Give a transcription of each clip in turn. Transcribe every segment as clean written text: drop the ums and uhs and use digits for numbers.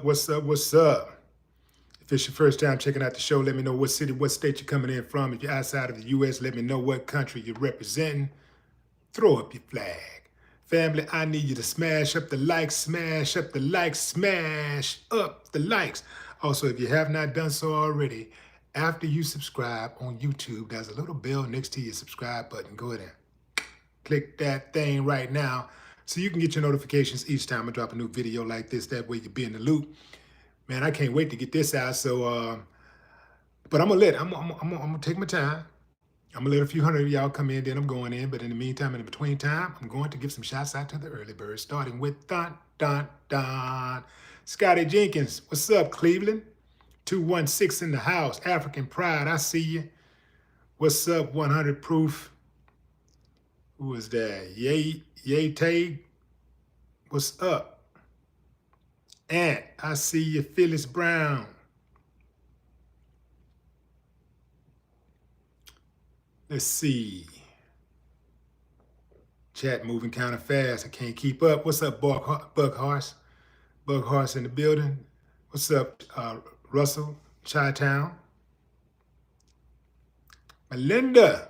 What's up? What's up? If it's your first time checking out the show, let me know what city, what state you're coming in from. If you're outside of the U.S., let me know what country you're representing. Throw up your flag. Family, I need you to smash up the likes, smash up the likes, smash up the likes. Also, if you have not done so already, after you subscribe on YouTube, there's a little bell next to your subscribe button. Go ahead and click that thing right now so you can get your notifications each time I drop a new video like this. That way you'll be in the loop. Man, I can't wait to get this out. So, but I'm gonna take my time. I'm gonna let a few hundred of y'all come in, then I'm going in. But in the meantime, in the between time, I'm going to give some shouts out to the early birds, starting with Scotty Jenkins. What's up, Cleveland? 216 in the house. African Pride, I see you. What's up, 100 Proof? Who is that? Yay Tay. What's up? Ant, I see you. Phyllis Brown. Let's see. Chat moving kind of fast. I can't keep up. What's up, Bug Horse? Bug Horse in the building. What's up, Russell, Chi-Town? Melinda.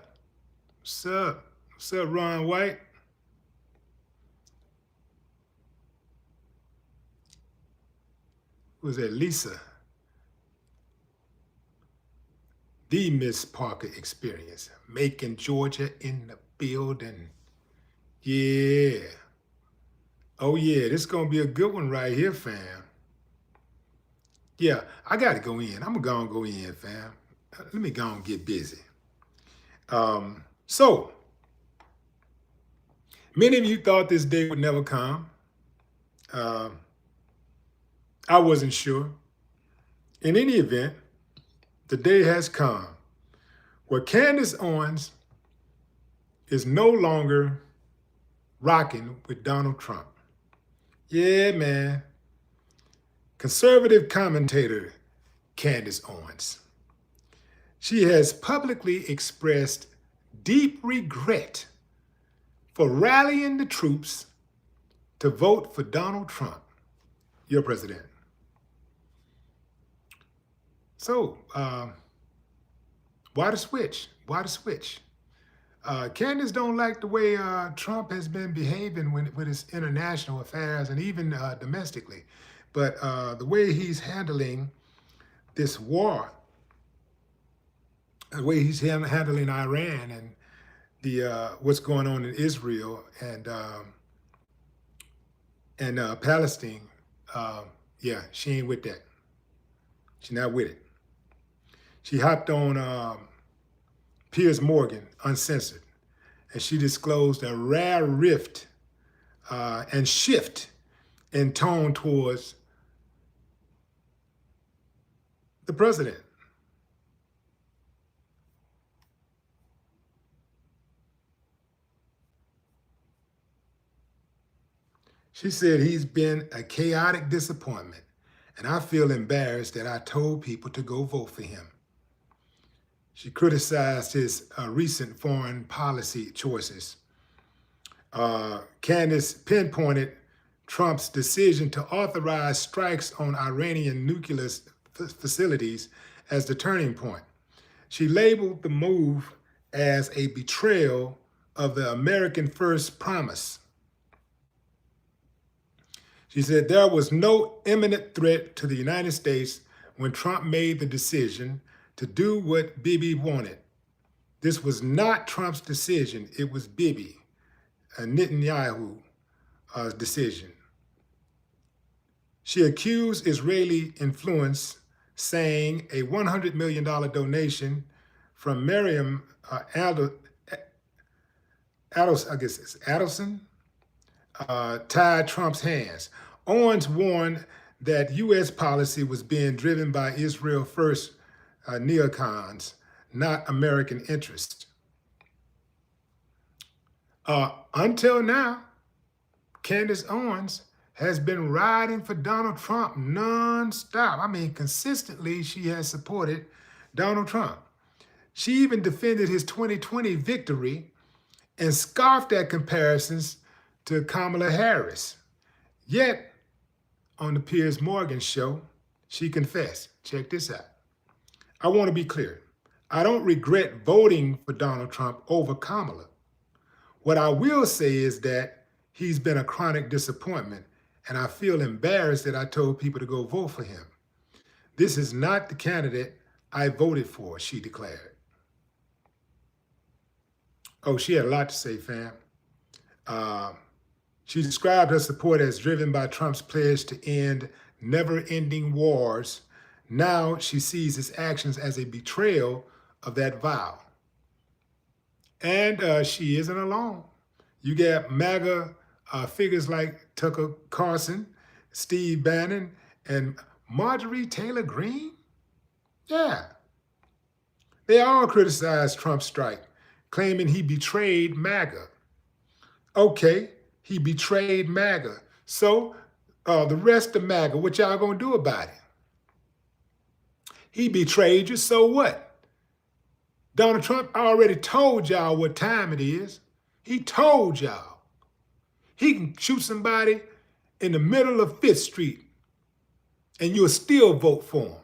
What's up? What's up, Ron White? Who's that? Lisa. The Miss Parker Experience. Macon, Georgia in the building. Yeah. Oh, yeah. This is going to be a good one right here, fam. Yeah, I got to go in. I'm going to go in, fam. Let me go and get busy. So, many of you thought this day would never come. I wasn't sure. In any event, the day has come where Candace Owens is no longer rocking with Donald Trump. Yeah, man. Conservative commentator Candace Owens. She has publicly expressed deep regret for rallying the troops to vote for Donald Trump, your president. So, why the switch? Why the switch? Candace don't like the way Trump has been behaving with his international affairs and even domestically. But the way he's handling this war, the way he's handling Iran and the what's going on in Israel and Palestine, yeah, she ain't with that. She's not with it. She hopped on Piers Morgan, Uncensored, and she disclosed a rare rift and shift in tone towards the president. She said he's been a chaotic disappointment, and I feel embarrassed that I told people to go vote for him. She criticized his recent foreign policy choices. Candace pinpointed Trump's decision to authorize strikes on Iranian nuclear facilities as the turning point. She labeled the move as a betrayal of the American First promise. She said there was no imminent threat to the United States when Trump made the decision to do what Bibi wanted. This was not Trump's decision. It was Bibi, Netanyahu's decision. She accused Israeli influence, saying a $100 million donation from Miriam Adelson tied Trump's hands. Owens warned that U.S. policy was being driven by Israel first neocons, not American interests. Until now, Candace Owens has been riding for Donald Trump nonstop. I mean, consistently, she has supported Donald Trump. She even defended his 2020 victory and scoffed at comparisons to Kamala Harris. Yet, on the Piers Morgan show, she confessed. Check this out. I want to be clear. I don't regret voting for Donald Trump over Kamala. What I will say is that he's been a chronic disappointment, and I feel embarrassed that I told people to go vote for him. This is not the candidate I voted for, she declared. Oh, she had a lot to say, fam. She described her support as driven by Trump's pledge to end never-ending wars. Now she sees his actions as a betrayal of that vow. And she isn't alone. You got MAGA figures like Tucker Carlson, Steve Bannon, and Marjorie Taylor Greene. Yeah. They all criticized Trump's strike, claiming he betrayed MAGA. Okay, he betrayed MAGA. So the rest of MAGA, what y'all gonna do about it? He betrayed you, so what? Donald Trump already told y'all what time it is. He told y'all. He can shoot somebody in the middle of 5th Street and you'll still vote for him.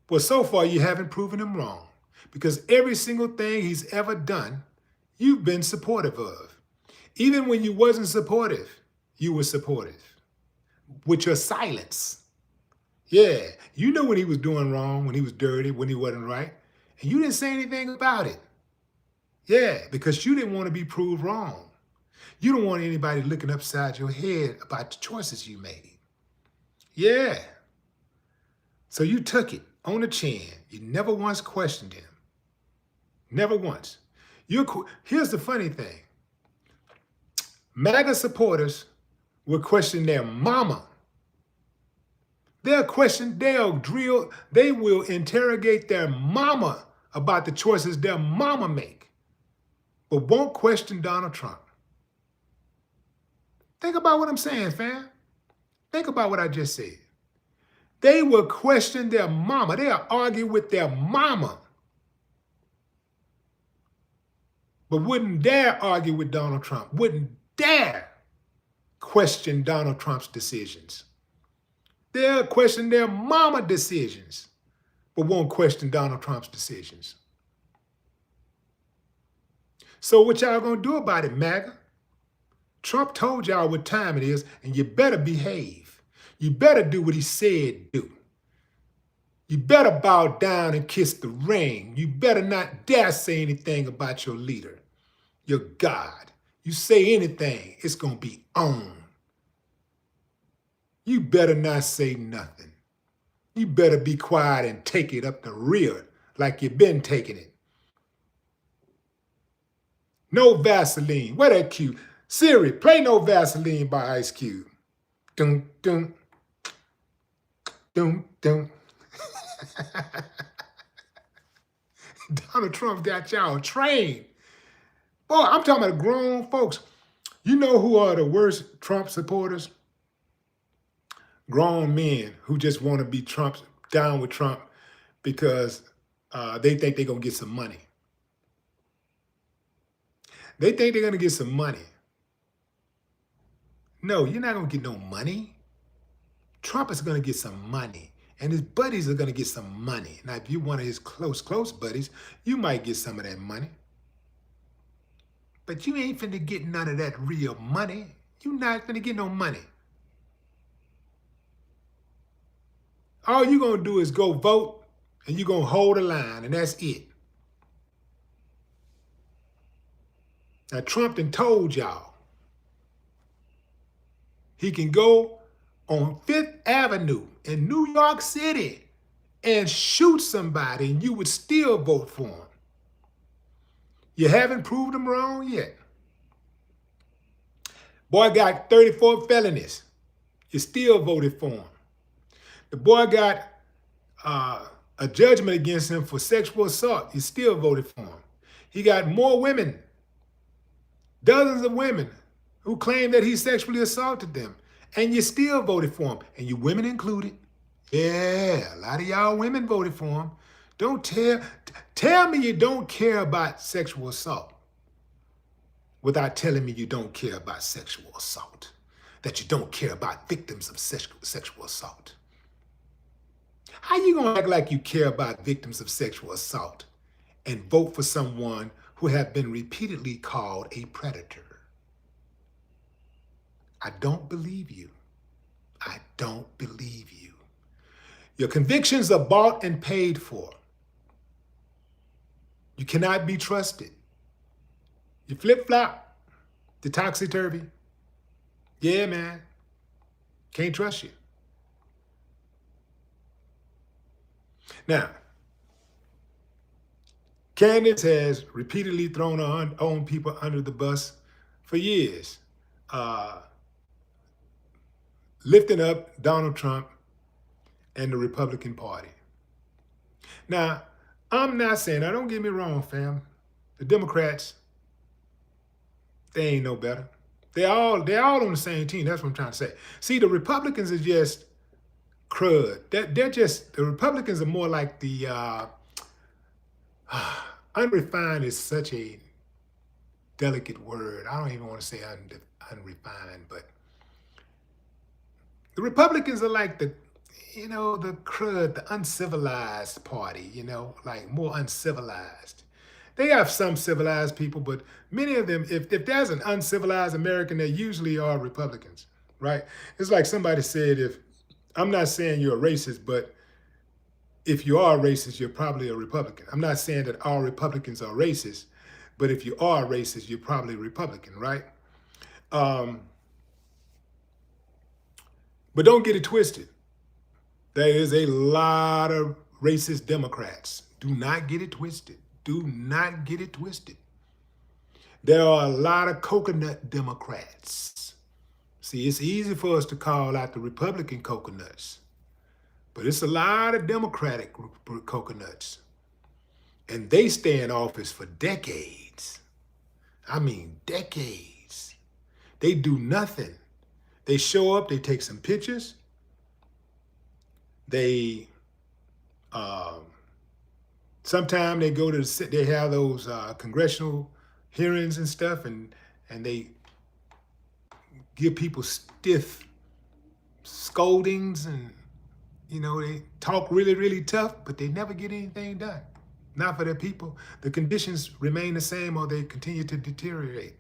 Well, so far you haven't proven him wrong, because every single thing he's ever done, you've been supportive of. Even when you wasn't supportive, you were supportive with your silence. Yeah, you know when he was doing wrong, when he was dirty, when he wasn't right, and you didn't say anything about it. Yeah, because you didn't want to be proved wrong. You don't want anybody looking upside your head about the choices you made. Yeah. So you took it on the chin. You never once questioned him. Never once. Here's the funny thing. MAGA supporters will question their mama. They'll drill, they will interrogate their mama about the choices their mama make, but won't question Donald Trump. Think about what I'm saying, fam. Think about what I just said. They will question their mama. They'll argue with their mama, but wouldn't dare argue with Donald Trump, wouldn't dare question Donald Trump's decisions. They'll question their mama decisions, but won't question Donald Trump's decisions. So what y'all gonna do about it, MAGA? Trump told y'all what time it is, and you better behave. You better do what he said do. You better bow down and kiss the ring. You better not dare say anything about your leader, your God. You say anything, it's gonna be on. You better not say nothing. You better be quiet and take it up the rear like you've been taking it. No Vaseline. Where that cue? Siri, play No Vaseline by Ice Cube. Dun, dun. Dun, dun. Donald Trump got y'all trained. Boy, I'm talking about grown folks. You know who are the worst Trump supporters? Grown men who just want to be down with Trump because they think they're going to get some money. They think they're going to get some money. No, you're not going to get no money. Trump is going to get some money, and his buddies are going to get some money. Now, if you're one of his close buddies, you might get some of that money. But you ain't finna get none of that real money. You're not finna get no money. All you're going to do is go vote, and you're going to hold a line, and that's it. Now, Trump done told y'all he can go on 5th Avenue in New York City and shoot somebody, and you would still vote for him. You haven't proved him wrong yet. Boy got 34 felonies. You still voted for him. The boy got a judgment against him for sexual assault. You still voted for him. He got more women, dozens of women, who claim that he sexually assaulted them, and you still voted for him, and you women included. Yeah, a lot of y'all women voted for him. Don't tell me you don't care about sexual assault without telling me you don't care about sexual assault. that you don't care about victims of sexual assault? How you gonna act like you care about victims of sexual assault and vote for someone who have been repeatedly called a predator? I don't believe you. I don't believe you. Your convictions are bought and paid for. You cannot be trusted. You flip-flop, the topsy-turvy. Yeah, man. Can't trust you. Now, Candace has repeatedly thrown her own people under the bus for years, lifting up Donald Trump and the Republican Party. Now, I'm not saying, now don't get me wrong, fam. The Democrats, they ain't no better. They're all on the same team. That's what I'm trying to say. See, the Republicans are just crud. The Republicans are more like the, unrefined is such a delicate word. I don't even want to say unrefined, but the Republicans are like the crud, the uncivilized party, like more uncivilized. They have some civilized people, but many of them, if there's an uncivilized American, they usually are Republicans, right? It's like somebody said, I'm not saying you're a racist, but if you are racist, you're probably a Republican. I'm not saying that all Republicans are racist, but if you are racist, you're probably a Republican, right? But don't get it twisted. There is a lot of racist Democrats. Do not get it twisted. Do not get it twisted. There are a lot of coconut Democrats. See, it's easy for us to call out the Republican coconuts, but it's a lot of Democratic coconuts. And they stay in office for decades. I mean, decades. They do nothing. They show up, they take some pictures. They, sometimes they go to, they have those congressional hearings and stuff, and they give people stiff scoldings, and they talk really, really tough, but they never get anything done. Not for their people. The conditions remain the same, or they continue to deteriorate.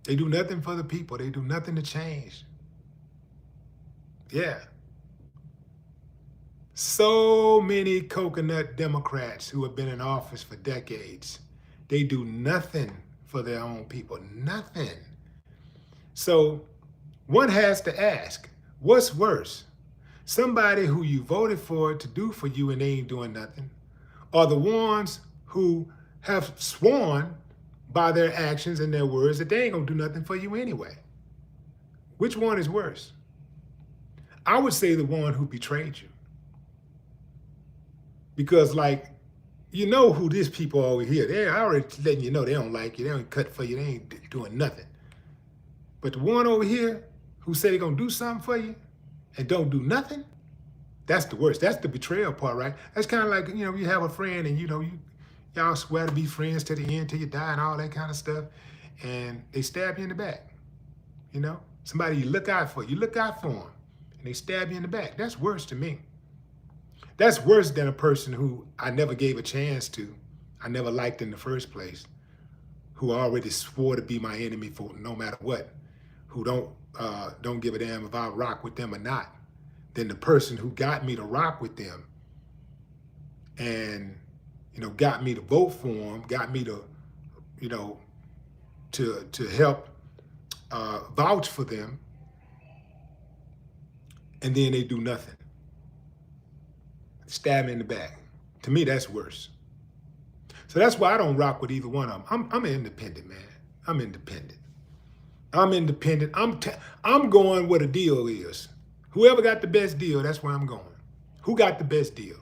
They do nothing for the people. They do nothing to change. Yeah. So many coconut Democrats who have been in office for decades, they do nothing for their own people, nothing. So one has to ask, what's worse? Somebody who you voted for to do for you and they ain't doing nothing, or the ones who have sworn by their actions and their words that they ain't gonna do nothing for you anyway? Which one is worse? I would say the one who betrayed you. Because who these people over here, they're already letting you know they don't like you, they don't cut for you, they ain't doing nothing. But the one over here who said they're gonna do something for you and don't do nothing, that's the worst. That's the betrayal part, right? That's kind of like, you have a friend and y'all swear to be friends to the end, till you die and all that kind of stuff, and they stab you in the back. Somebody you look out for them, and they stab you in the back. That's worse to me. That's worse than a person who I never gave a chance to, I never liked in the first place, who already swore to be my enemy for no matter what, who don't give a damn if I rock with them or not, than the person who got me to rock with them and, got me to vote for them, got me to, to help vouch for them, and then they do nothing. Stab me in the back. To me, that's worse. So that's why I don't rock with either one of them. I'm an independent, man. I'm independent. I'm going where the deal is. Whoever got the best deal, that's where I'm going. Who got the best deal?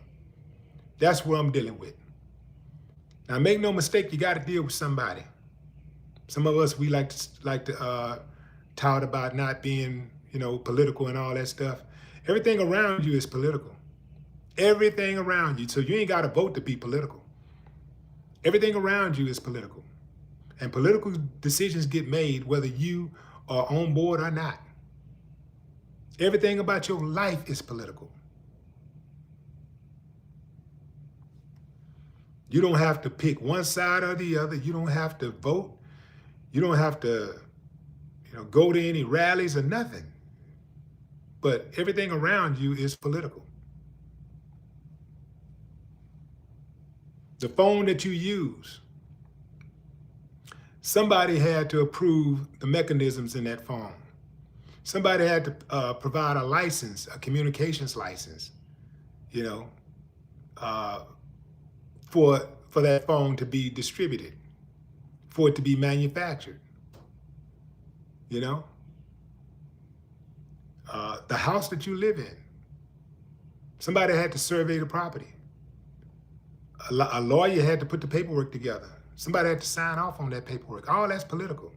That's what I'm dealing with. Now, make no mistake, you got to deal with somebody. Some of us, we like to tout about not being, political and all that stuff. Everything around you is political. Everything around you. So you ain't got to vote to be political. Everything around you is political. And political decisions get made whether you are on board or not. Everything about your life is political. You don't have to pick one side or the other. You don't have to vote. You don't have to, go to any rallies or nothing. But everything around you is political. The phone that you use, somebody had to approve the mechanisms in that phone. Somebody had to provide a license, a communications license, for that phone to be distributed, for it to be manufactured. The house that you live in, somebody had to survey the property. A lawyer had to put the paperwork together. Somebody had to sign off on that paperwork. All that's political.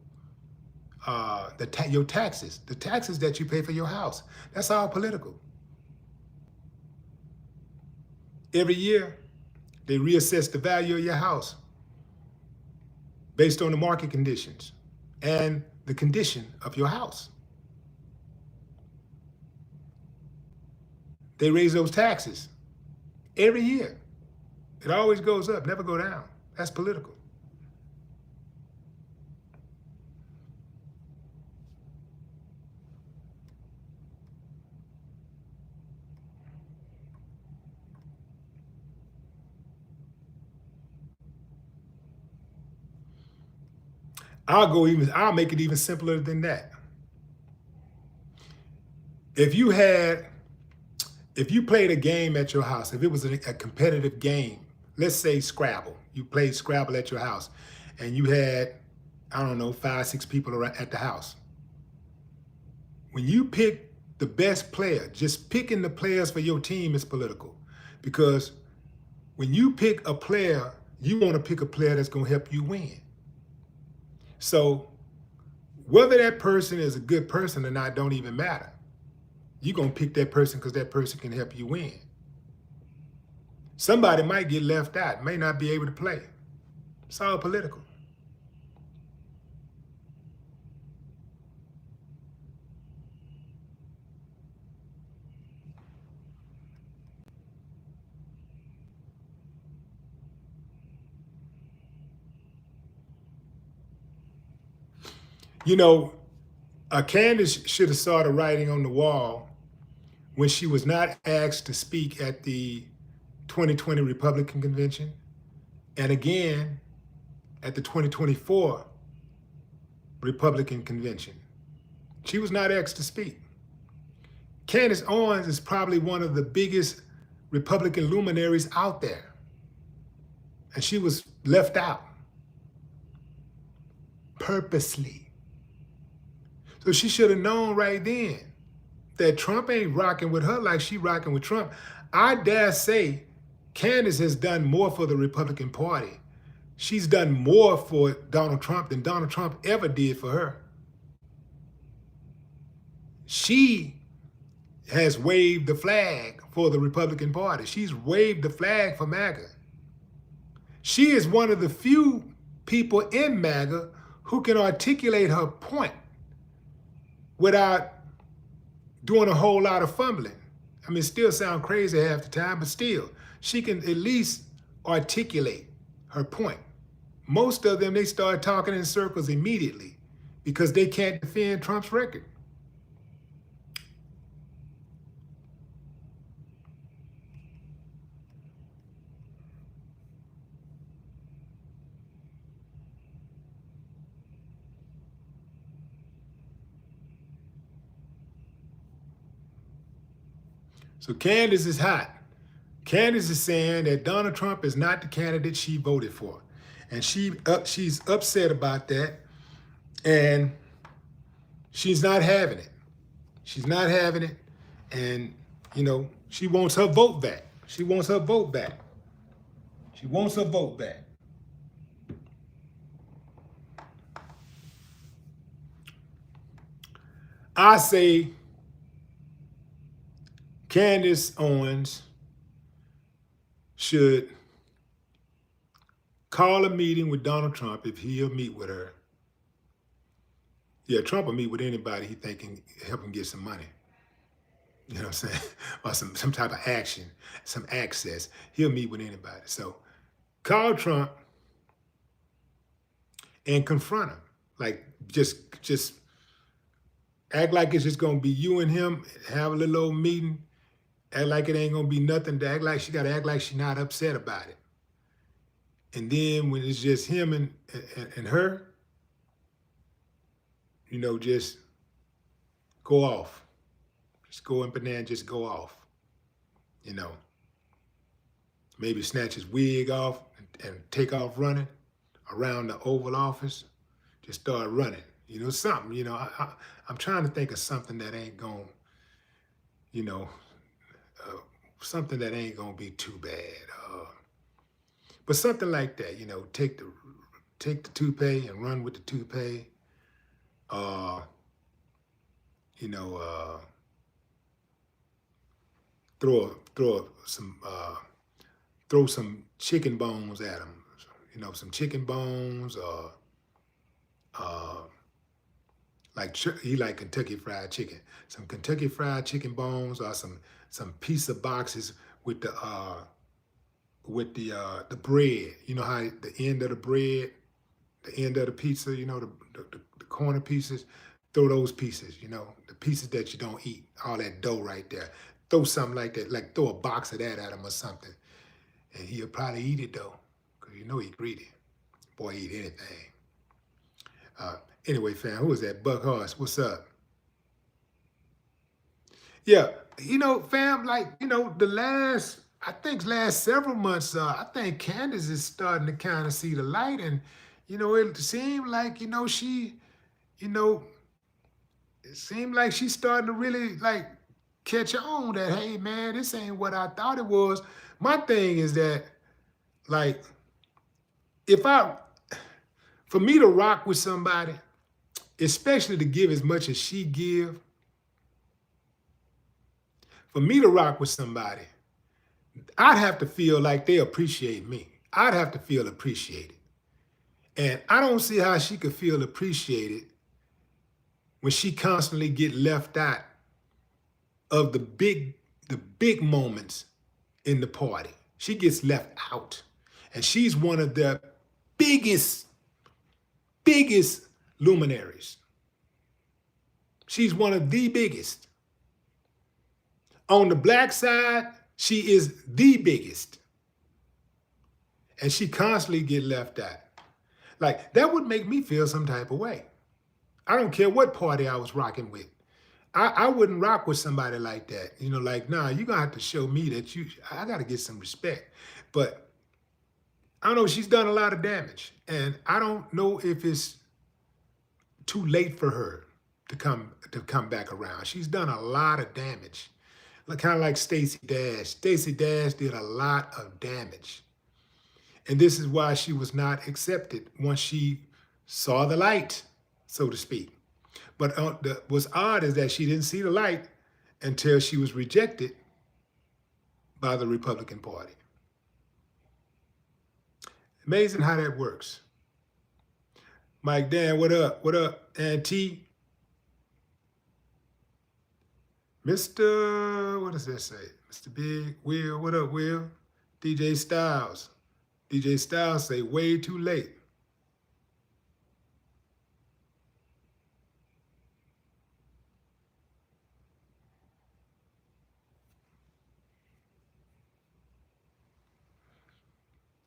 Your taxes, the taxes that you pay for your house, that's all political. Every year, they reassess the value of your house based on the market conditions and the condition of your house. They raise those taxes every year. It always goes up, never go down. That's political. I'll make it even simpler than that. If you played a game at your house, if it was a competitive game, let's say Scrabble, you played Scrabble at your house and you had, 5, 6 people at the house. When you pick the best player, just picking the players for your team is political, because when you pick a player, you want to pick a player that's going to help you win. So whether that person is a good person or not don't even matter. You're going to pick that person because that person can help you win. Somebody might get left out, may not be able to play. It's all political. Candace should have saw the writing on the wall when she was not asked to speak at the 2020 Republican Convention, and again at the 2024 Republican Convention. She was not asked to speak. Candace Owens is probably one of the biggest Republican luminaries out there, and she was left out purposely. So she should have known right then that Trump ain't rocking with her like she rocking with Trump. I dare say Candace has done more for the Republican Party. She's done more for Donald Trump than Donald Trump ever did for her. She has waved the flag for the Republican Party. She's waved the flag for MAGA. She is one of the few people in MAGA who can articulate her point without doing a whole lot of fumbling. It still sounds crazy half the time, but still, she can at least articulate her point. Most of them, they start talking in circles immediately because they can't defend Trump's record. So Candace is hot. Candace is saying that Donald Trump is not the candidate she voted for. And she's upset about that. And she's not having it. She's not having it. And, she wants her vote back. She wants her vote back. She wants her vote back. I say Candace Owens should call a meeting with Donald Trump if he'll meet with her Yeah, Trump will meet with anybody he think can help him get some money. You know what I'm saying? Or some type of action, some access. He'll meet with anybody. So call Trump and confront him. Like just act like it's just gonna be you and him, have a little old meeting, act like it ain't gonna be nothing, to act like she gotta act like she's not upset about it. And then when it's just him and her, you know, just go off. Just go up in there and just go off. You know, maybe snatch his wig off and take off running around the Oval Office. Just start running. You know, something, you know, I'm trying to think of something that ain't going, you know, something that ain't going to be too bad. But something like that, you know, take the toupee and run with the toupee. You know, throw some chicken bones at him. You know, some chicken bones, like he like Kentucky Fried Chicken. Some Kentucky Fried Chicken bones, or some pizza boxes with the bread. You know how the end of the bread, the end of the pizza, you know, the corner pieces, throw those pieces, you know, the pieces that you don't eat, all that dough right there. Throw something like that, like throw a box of that at him or something. And he'll probably eat it though, because you know he's greedy. Boy, eat anything. Anyway, fam, who is that? Buck Horse, what's up? Yeah, you know, fam, like, you know, I think last several months, I think Candace is starting to kind of see the light. And, you know, it seemed like, you know, you know, it seemed like she's starting to really, like, catch on that, hey, man, this ain't what I thought it was. My thing is that, like, for me to rock with somebody, especially to give as much as she give, for me to rock with somebody, I'd have to feel like they appreciate me. I'd have to feel appreciated. And I don't see how she could feel appreciated when she constantly get left out of the big moments in the party. She gets left out. And she's one of the biggest luminaries. She's one of the biggest. On the black side, she is the biggest. And she constantly get left out. Like, that would make me feel some type of way. I don't care what party I was rocking with. I wouldn't rock with somebody like that. You know, like, nah, you're going to have to show me that I got to get some respect. But I don't know, she's done a lot of damage. And I don't know if it's too late for her to come back around. She's done a lot of damage. Kind of like Stacey Dash. Stacey Dash did a lot of damage. And this is why she was not accepted once she saw the light, so to speak. But what's odd is that she didn't see the light until she was rejected by the Republican Party. Amazing how that works. Mike Dan, what up? What up, Auntie? Mr. What does that say? Mr. Big, Will, what up, Will? DJ Styles. DJ Styles say way too late.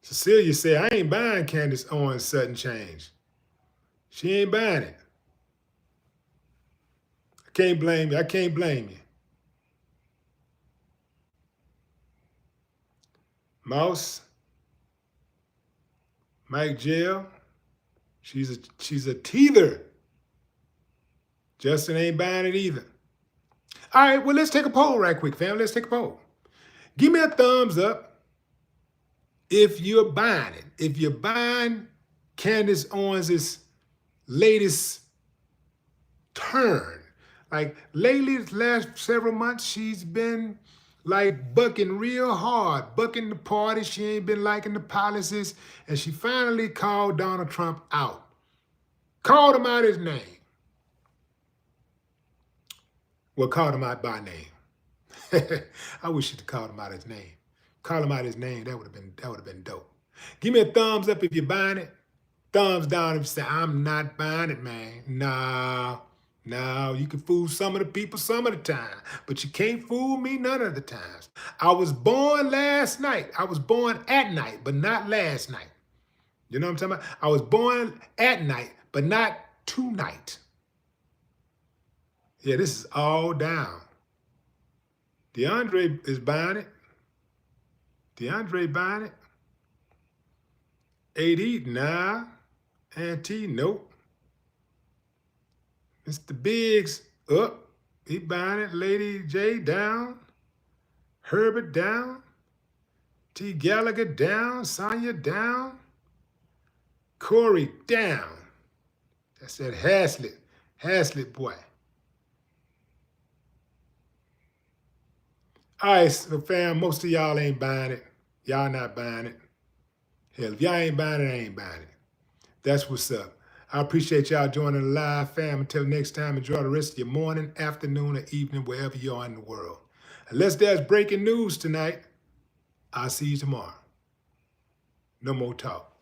Cecilia said, I ain't buying Candace Owens' sudden change. She ain't buying it. I can't blame you. I can't blame you. Mouse, Mike Jail, she's a teether. Justin ain't buying it either. All right, well, let's take a poll right quick, fam. Let's take a poll. Give me a thumbs up if you're buying it. If you're buying Candace Owens' latest turn. Like lately, the last several months, she's been like bucking real hard, bucking the party. She ain't been liking the policies. And she finally called Donald Trump out. Called him out his name. Well, called him out by name. I wish you'd called him out his name. Call him out his name. That would have been dope. Give me a thumbs up if you're buying it. Thumbs down if you say, I'm not buying it, man. Nah, no, you can fool some of the people some of the time, but you can't fool me none of the times. I was born last night. I was born at night, but not last night. You know what I'm talking about? I was born at night, but not tonight. Yeah, this is all down. DeAndre is buying it. DeAndre buying it. AD, nah. Auntie, nope. Mr. Biggs, up. He buying it. Lady J, down. Herbert, down. T. Gallagher, down. Sonya, down. Corey, down. That's that Haslett boy. All right, so fam, most of y'all ain't buying it. Y'all not buying it. Hell, if y'all ain't buying it, I ain't buying it. That's what's up. I appreciate y'all joining the live, fam. Until next time, enjoy the rest of your morning, afternoon, or evening, wherever you are in the world. Unless there's breaking news tonight, I'll see you tomorrow. No more talk.